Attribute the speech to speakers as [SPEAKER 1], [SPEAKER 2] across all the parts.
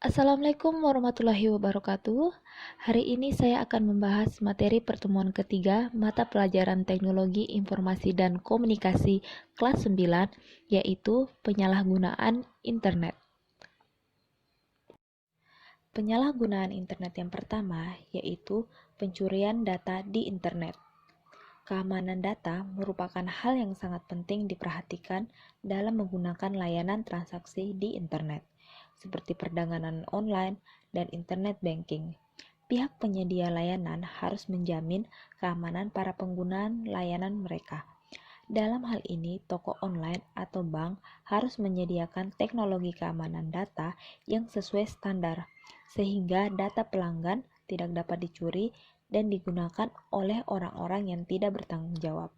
[SPEAKER 1] Assalamualaikum warahmatullahi wabarakatuh. Hari ini saya akan membahas materi pertemuan ketiga mata pelajaran Teknologi Informasi dan Komunikasi kelas 9, yaitu penyalahgunaan internet. Penyalahgunaan internet yang pertama yaitu pencurian data di internet. Keamanan data merupakan hal yang sangat penting diperhatikan dalam menggunakan layanan transaksi di internet, seperti perdagangan online dan internet banking. Pihak penyedia layanan harus menjamin keamanan para pengguna layanan mereka. Dalam hal ini, toko online atau bank harus menyediakan teknologi keamanan data yang sesuai standar, sehingga data pelanggan tidak dapat dicuri dan digunakan oleh orang-orang yang tidak bertanggung jawab.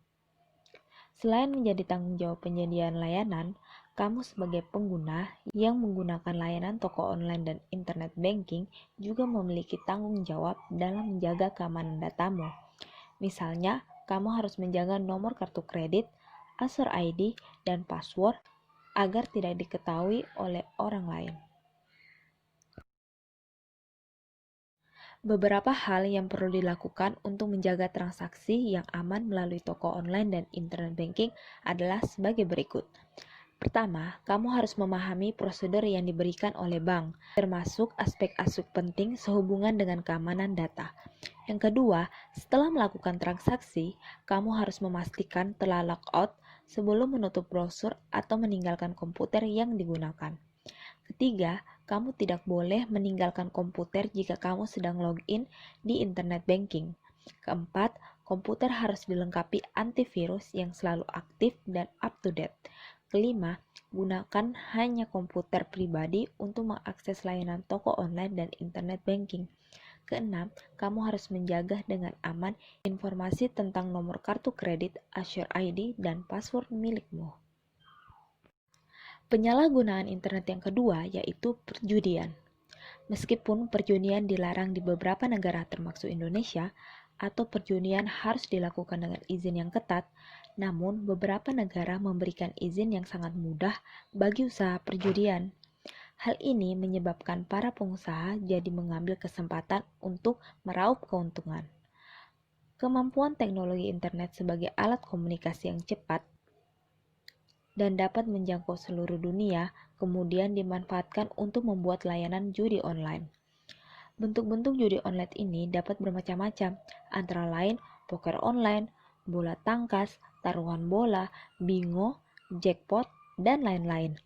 [SPEAKER 1] Selain menjadi tanggung jawab penyediaan layanan, kamu sebagai pengguna yang menggunakan layanan toko online dan internet banking juga memiliki tanggung jawab dalam menjaga keamanan datamu. Misalnya, kamu harus menjaga nomor kartu kredit, Azure ID, dan password agar tidak diketahui oleh orang lain. Beberapa hal yang perlu dilakukan untuk menjaga transaksi yang aman melalui toko online dan internet banking adalah sebagai berikut. Pertama, kamu harus memahami prosedur yang diberikan oleh bank, termasuk aspek-aspek penting sehubungan dengan keamanan data. Yang kedua, setelah melakukan transaksi, kamu harus memastikan telah logout sebelum menutup browser atau meninggalkan komputer yang digunakan. Ketiga, kamu tidak boleh meninggalkan komputer jika kamu sedang login di internet banking. Keempat, komputer harus dilengkapi antivirus yang selalu aktif dan up to date. Kelima, gunakan hanya komputer pribadi untuk mengakses layanan toko online dan internet banking. Keenam, kamu harus menjaga dengan aman informasi tentang nomor kartu kredit, Azure ID, dan password milikmu. Penyalahgunaan internet yang kedua yaitu perjudian. Meskipun perjudian dilarang di beberapa negara termasuk Indonesia, atau perjudian harus dilakukan dengan izin yang ketat, namun beberapa negara memberikan izin yang sangat mudah bagi usaha perjudian. Hal ini menyebabkan para pengusaha jadi mengambil kesempatan untuk meraup keuntungan. Kemampuan teknologi internet sebagai alat komunikasi yang cepat dan dapat menjangkau seluruh dunia, kemudian dimanfaatkan untuk membuat layanan judi online. Bentuk-bentuk judi online ini dapat bermacam-macam, antara lain poker online, bola tangkas, taruhan bola, bingo, jackpot, dan lain-lain.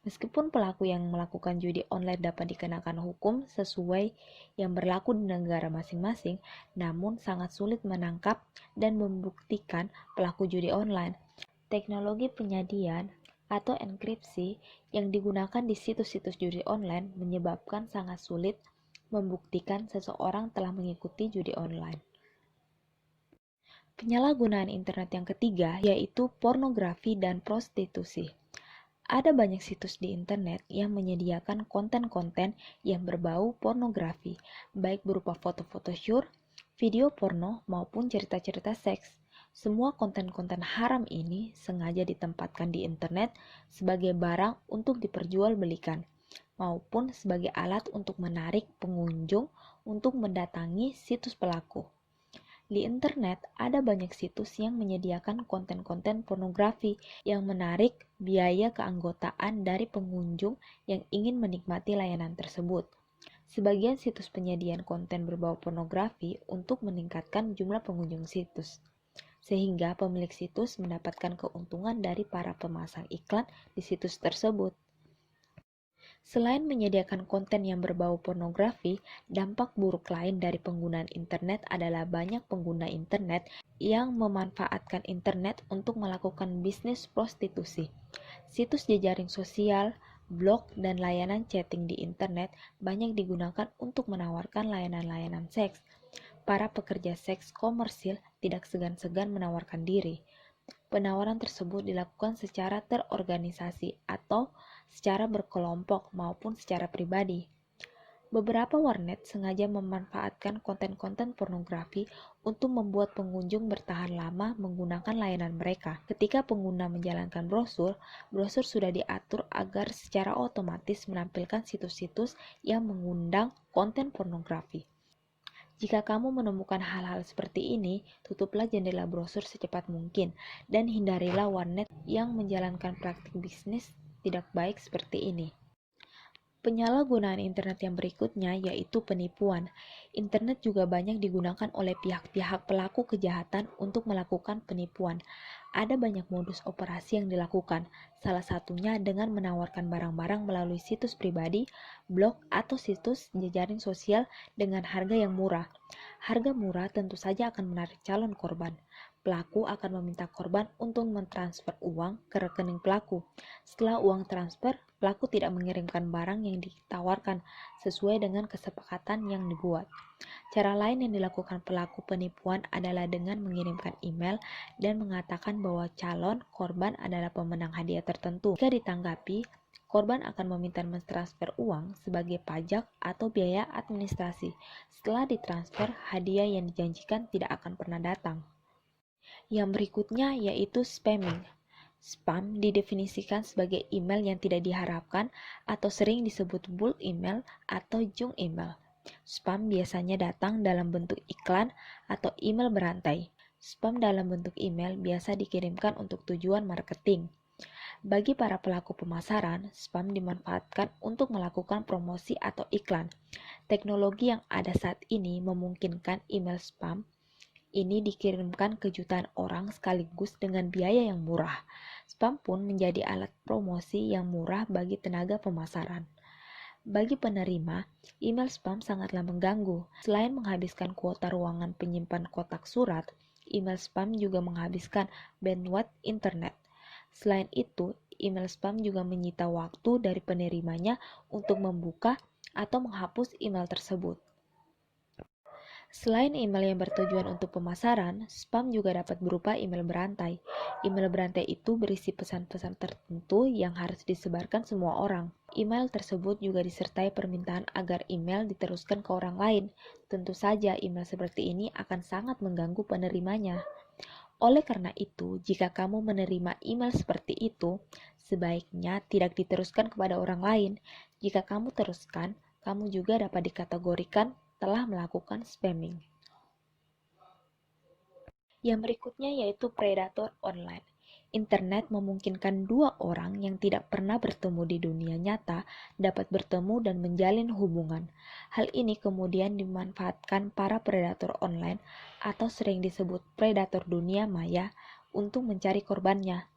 [SPEAKER 1] Meskipun pelaku yang melakukan judi online dapat dikenakan hukum sesuai yang berlaku di negara masing-masing, namun sangat sulit menangkap dan membuktikan pelaku judi online. Teknologi penyadian atau enkripsi yang digunakan di situs-situs judi online menyebabkan sangat sulit membuktikan seseorang telah mengikuti judi online. Penyalahgunaan internet yang ketiga yaitu pornografi dan prostitusi. Ada banyak situs di internet yang menyediakan konten-konten yang berbau pornografi, baik berupa foto-foto syur, video porno, maupun cerita-cerita seks. Semua konten-konten haram ini sengaja ditempatkan di internet sebagai barang untuk diperjualbelikan, maupun sebagai alat untuk menarik pengunjung untuk mendatangi situs pelaku. Di internet, ada banyak situs yang menyediakan konten-konten pornografi yang menarik biaya keanggotaan dari pengunjung yang ingin menikmati layanan tersebut. Sebagian situs penyediaan konten berbau pornografi untuk meningkatkan jumlah pengunjung situs, sehingga pemilik situs mendapatkan keuntungan dari para pemasang iklan di situs tersebut. Selain menyediakan konten yang berbau pornografi, dampak buruk lain dari penggunaan internet adalah banyak pengguna internet yang memanfaatkan internet untuk melakukan bisnis prostitusi. Situs jejaring sosial, blog, dan layanan chatting di internet banyak digunakan untuk menawarkan layanan-layanan seks. Para pekerja seks komersil tidak segan-segan menawarkan diri. Penawaran tersebut dilakukan secara terorganisasi atau secara berkelompok maupun secara pribadi. Beberapa warnet sengaja memanfaatkan konten-konten pornografi untuk membuat pengunjung bertahan lama menggunakan layanan mereka. Ketika pengguna menjalankan brosur, brosur sudah diatur agar secara otomatis menampilkan situs-situs yang mengundang konten pornografi. Jika kamu menemukan hal-hal seperti ini, tutuplah jendela brosur secepat mungkin dan hindarilah warnet yang menjalankan praktik bisnis tidak baik seperti ini. Penyalahgunaan internet yang berikutnya yaitu penipuan. Internet juga banyak digunakan oleh pihak-pihak pelaku kejahatan untuk melakukan penipuan. Ada banyak modus operasi yang dilakukan, salah satunya dengan menawarkan barang-barang melalui situs pribadi, blog, atau situs jejaring sosial dengan harga yang murah. Harga murah tentu saja akan menarik calon korban. Pelaku akan meminta korban untuk mentransfer uang ke rekening pelaku. Setelah uang transfer, pelaku tidak mengirimkan barang yang ditawarkan sesuai dengan kesepakatan yang dibuat. Cara lain yang dilakukan pelaku penipuan adalah dengan mengirimkan email dan mengatakan bahwa calon korban adalah pemenang hadiah tertentu. Jika ditanggapi, korban akan meminta mentransfer uang sebagai pajak atau biaya administrasi. Setelah ditransfer, hadiah yang dijanjikan tidak akan pernah datang. Yang berikutnya yaitu spamming. Spam didefinisikan sebagai email yang tidak diharapkan atau sering disebut bulk email atau junk email. Spam biasanya datang dalam bentuk iklan atau email berantai. Spam dalam bentuk email biasa dikirimkan untuk tujuan marketing. Bagi para pelaku pemasaran, spam dimanfaatkan untuk melakukan promosi atau iklan. Teknologi yang ada saat ini memungkinkan email spam ini dikirimkan ke jutaan orang sekaligus dengan biaya yang murah. Spam pun menjadi alat promosi yang murah bagi tenaga pemasaran. Bagi penerima, email spam sangatlah mengganggu. Selain menghabiskan kuota ruangan penyimpan kotak surat, email spam juga menghabiskan bandwidth internet. Selain itu, email spam juga menyita waktu dari penerimanya untuk membuka atau menghapus email tersebut. Selain email yang bertujuan untuk pemasaran, spam juga dapat berupa email berantai. Email berantai itu berisi pesan-pesan tertentu yang harus disebarkan semua orang. Email tersebut juga disertai permintaan agar email diteruskan ke orang lain. Tentu saja email seperti ini akan sangat mengganggu penerimanya. Oleh karena itu, jika kamu menerima email seperti itu, sebaiknya tidak diteruskan kepada orang lain. Jika kamu teruskan, kamu juga dapat dikategorikan telah melakukan spamming. Yang berikutnya yaitu predator online. Internet memungkinkan dua orang yang tidak pernah bertemu di dunia nyata dapat bertemu dan menjalin hubungan. Hal ini kemudian dimanfaatkan para predator online atau sering disebut predator dunia maya untuk mencari korbannya.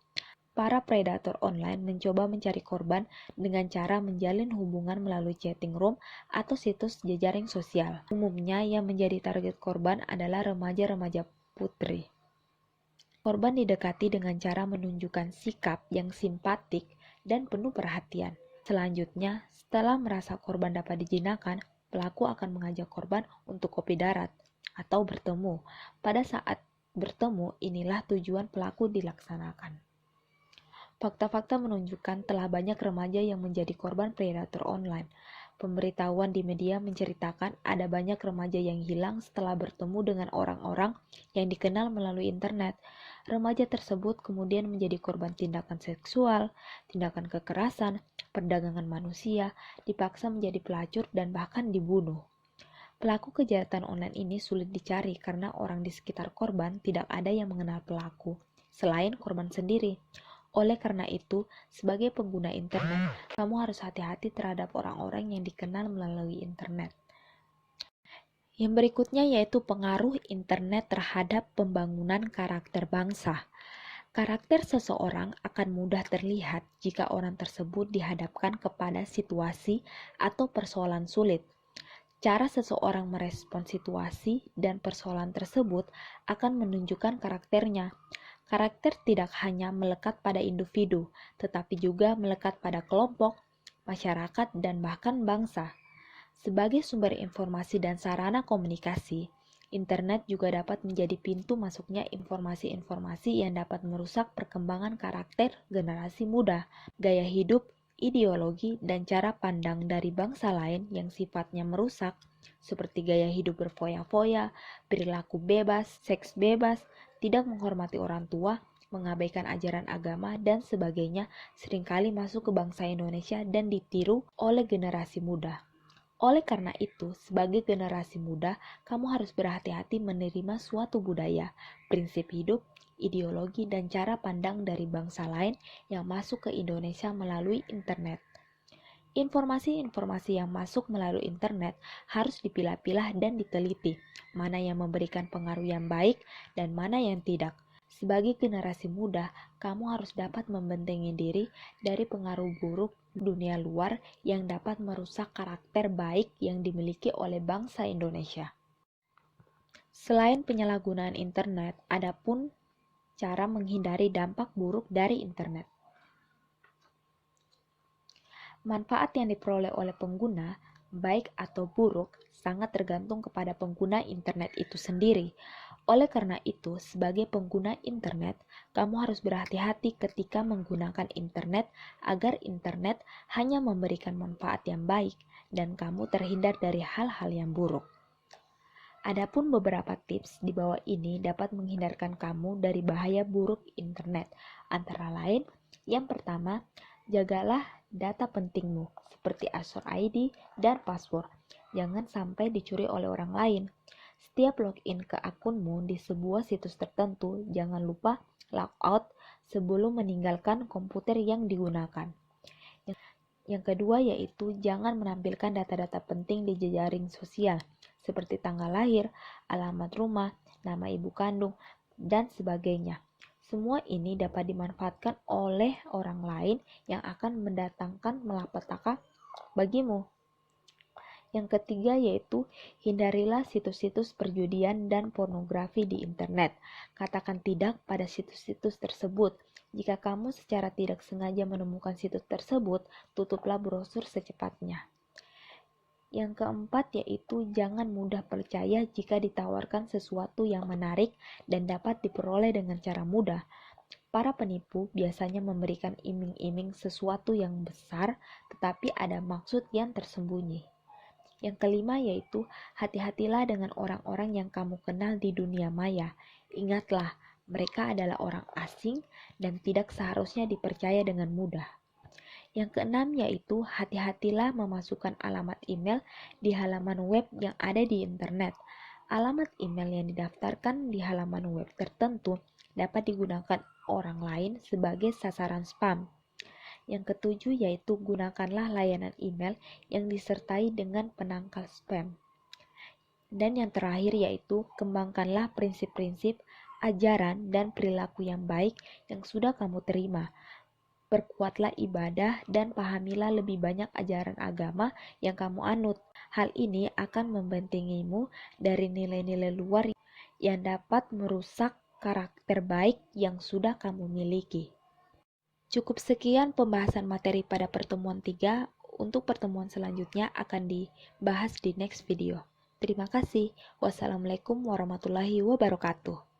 [SPEAKER 1] Para predator online mencoba mencari korban dengan cara menjalin hubungan melalui chatting room atau situs jejaring sosial. Umumnya yang menjadi target korban adalah remaja-remaja putri. Korban didekati dengan cara menunjukkan sikap yang simpatik dan penuh perhatian. Selanjutnya, setelah merasa korban dapat dijinakkan, pelaku akan mengajak korban untuk kopi darat atau bertemu. Pada saat bertemu, inilah tujuan pelaku dilaksanakan. Fakta-fakta menunjukkan telah banyak remaja yang menjadi korban predator online. Pemberitahuan di media menceritakan ada banyak remaja yang hilang setelah bertemu dengan orang-orang yang dikenal melalui internet. Remaja tersebut kemudian menjadi korban tindakan seksual, tindakan kekerasan, perdagangan manusia, dipaksa menjadi pelacur, dan bahkan dibunuh. Pelaku kejahatan online ini sulit dicari karena orang di sekitar korban tidak ada yang mengenal pelaku, selain korban sendiri. Oleh karena itu, sebagai pengguna internet, kamu harus hati-hati terhadap orang-orang yang dikenal melalui internet. Yang berikutnya yaitu pengaruh internet terhadap pembangunan karakter bangsa. Karakter seseorang akan mudah terlihat jika orang tersebut dihadapkan kepada situasi atau persoalan sulit. Cara seseorang merespon situasi dan persoalan tersebut akan menunjukkan karakternya. Karakter tidak hanya melekat pada individu, tetapi juga melekat pada kelompok, masyarakat, dan bahkan bangsa. Sebagai sumber informasi dan sarana komunikasi, internet juga dapat menjadi pintu masuknya informasi-informasi yang dapat merusak perkembangan karakter generasi muda, gaya hidup, ideologi, dan cara pandang dari bangsa lain yang sifatnya merusak, seperti gaya hidup berfoya-foya, perilaku bebas, seks bebas, tidak menghormati orang tua, mengabaikan ajaran agama, dan sebagainya, seringkali masuk ke bangsa Indonesia dan ditiru oleh generasi muda. Oleh karena itu, sebagai generasi muda, kamu harus berhati-hati menerima suatu budaya, prinsip hidup, ideologi, dan cara pandang dari bangsa lain yang masuk ke Indonesia melalui internet. Informasi-informasi yang masuk melalui internet harus dipilah-pilah dan diteliti, mana yang memberikan pengaruh yang baik dan mana yang tidak. Sebagai generasi muda, kamu harus dapat membentengi diri dari pengaruh buruk dunia luar yang dapat merusak karakter baik yang dimiliki oleh bangsa Indonesia. Selain penyalahgunaan internet, ada pun cara menghindari dampak buruk dari internet. Manfaat yang diperoleh oleh pengguna, baik atau buruk, sangat tergantung kepada pengguna internet itu sendiri. Oleh karena itu, sebagai pengguna internet, kamu harus berhati-hati ketika menggunakan internet agar internet hanya memberikan manfaat yang baik dan kamu terhindar dari hal-hal yang buruk. Adapun beberapa tips di bawah ini dapat menghindarkan kamu dari bahaya buruk internet. Antara lain, yang pertama, jagalah data pentingmu seperti password ID dan password. Jangan sampai dicuri oleh orang lain. Setiap login ke akunmu di sebuah situs tertentu, jangan lupa logout sebelum meninggalkan komputer yang digunakan. Yang kedua yaitu jangan menampilkan data-data penting di jejaring sosial seperti tanggal lahir, alamat rumah, nama ibu kandung, dan sebagainya. Semua ini dapat dimanfaatkan oleh orang lain yang akan mendatangkan malapetaka bagimu. Yang ketiga yaitu hindarilah situs-situs perjudian dan pornografi di internet. Katakan tidak pada situs-situs tersebut. Jika kamu secara tidak sengaja menemukan situs tersebut, tutuplah browser secepatnya. Yang keempat yaitu jangan mudah percaya jika ditawarkan sesuatu yang menarik dan dapat diperoleh dengan cara mudah. Para penipu biasanya memberikan iming-iming sesuatu yang besar, tetapi ada maksud yang tersembunyi. Yang kelima yaitu hati-hatilah dengan orang-orang yang kamu kenal di dunia maya. Ingatlah, mereka adalah orang asing dan tidak seharusnya dipercaya dengan mudah. Yang keenam yaitu hati-hatilah memasukkan alamat email di halaman web yang ada di internet. Alamat email yang didaftarkan di halaman web tertentu dapat digunakan orang lain sebagai sasaran spam. Yang ketujuh yaitu gunakanlah layanan email yang disertai dengan penangkal spam. Dan yang terakhir yaitu kembangkanlah prinsip-prinsip, ajaran, dan perilaku yang baik yang sudah kamu terima. Perkuatlah ibadah dan pahamilah lebih banyak ajaran agama yang kamu anut. Hal ini akan membentengimu dari nilai-nilai luar yang dapat merusak karakter baik yang sudah kamu miliki. Cukup sekian pembahasan materi pada pertemuan 3. Untuk pertemuan selanjutnya akan dibahas di next video. Terima kasih. Wassalamualaikum warahmatullahi wabarakatuh.